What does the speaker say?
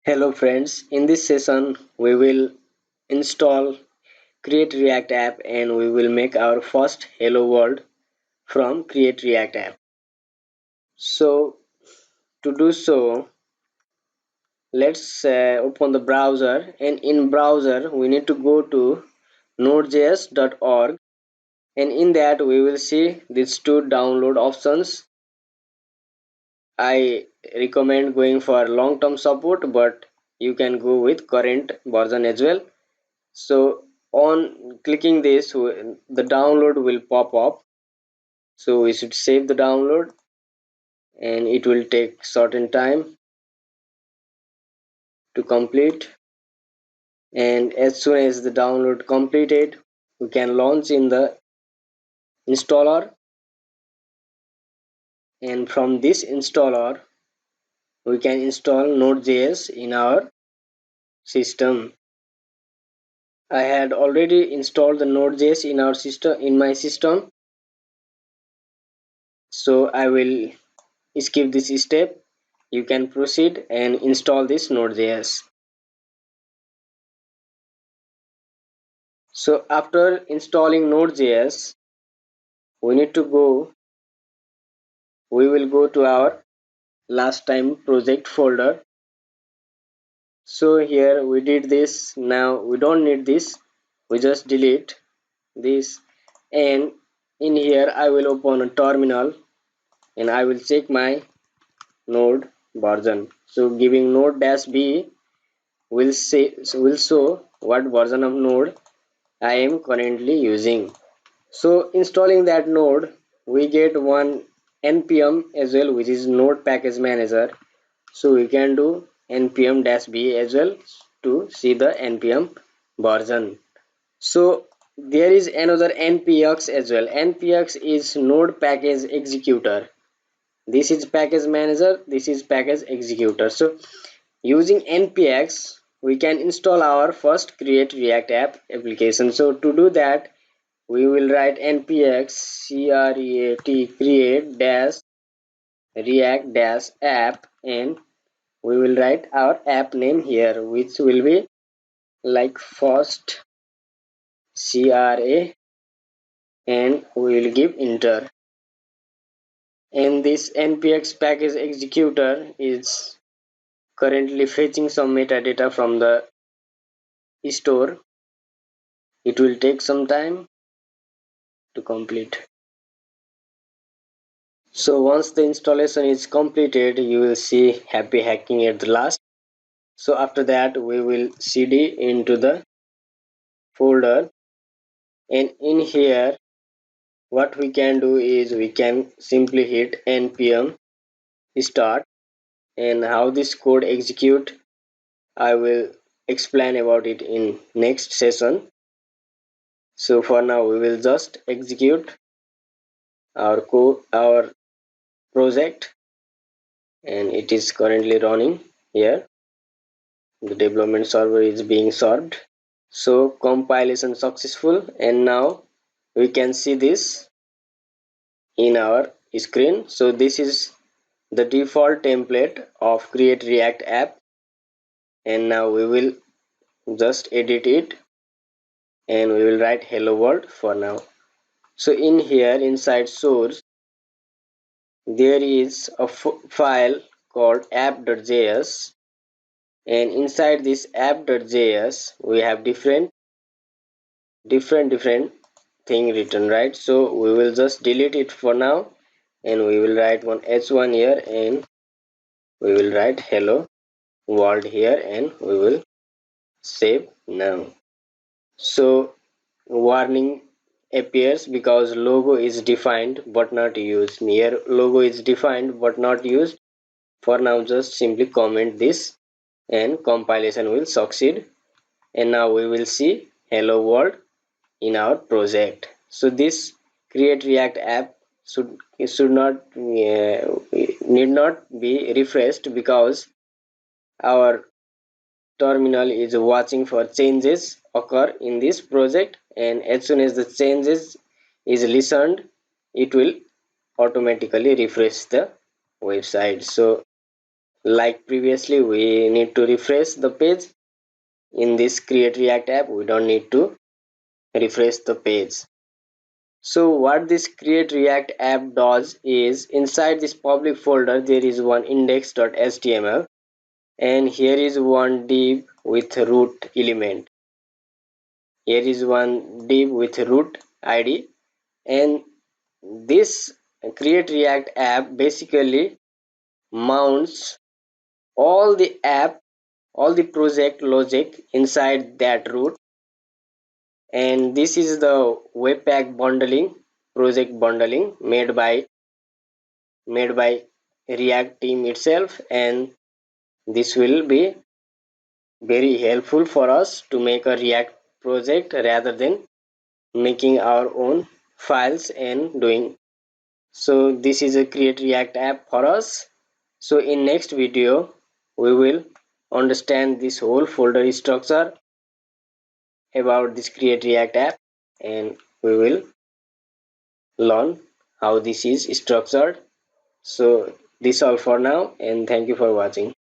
Hello friends, in this session we will install Create React app and we will make our first Hello World from Create React app. So to do so, let's open the browser, and in browser we need to go to nodejs.org, and in that we will see these two download options. I recommend going for long-term support, but you can go with current version as well. So on clicking this, the download will pop up, so we should save the download, and it will take certain time to complete. And as soon as the download completed, we can launch in the installer, and from this installer we can install node.js in our system. I had already installed the node.js in our system, in my system, so I will skip this step. You can proceed and install this node.js. So after installing node.js, we need to go, we will go to our last time project folder. So here we did this, now we don't need this, we just delete this, and in here I will open a terminal and I will check my node version. So giving node dash b will show what version of node I am currently using. So installing that node, we get one npm as well, which is node package manager. So we can do npm-b as well to see the npm version. So there is another npx as well. Npx is node package executor. This is package manager, this is package executor. So using npx we can install our first create react app application. So to do that, we will write npx create dash react dash app, and we will write our app name here, which will be like first CRA, and we will give enter. And this npx package executor is currently fetching some metadata from the store. It will take some time to complete. So once the installation is completed, you will see happy hacking at the last. So after that we will cd into the folder, and in here what we can do is we can simply hit npm start, and how this code execute I will explain about it in next session. So for now we will just execute our code, our project, and it is currently running here. The development server is being served. So compilation successful, and now we can see this in our screen. So this is the default template of create react app, and now we will just edit it and we will write hello world for now. So in here inside source there is a file called app.js, and inside this app.js we have different thing written, right? So we will just delete it for now, and we will write one h1 here, and we will write hello world here, and we will save now. So warning appears because logo is defined but not used. Here logo is defined but not used. For now just simply comment this and compilation will succeed, and now we will see hello world in our project. So this create react app should not need not be refreshed because our terminal is watching for changes occur in this project, and as soon as the changes is listened, it will automatically refresh the website. So Like previously, we need to refresh the page. In this create react app, we don't need to refresh the page. So what this create react app does is, inside this public folder there is one index.html, and here is one div with root element. Here is one div with root id, and this create react app basically mounts all the app, all the project logic inside that root. And this is the webpack bundling, project bundling made by React team itself, and this will be very helpful for us to make a React project rather than making our own files and doing. So this is a create React app for us. So in next video we will understand this whole folder structure about this create React app, and we will learn how this is structured. So this all for now, and thank you for watching.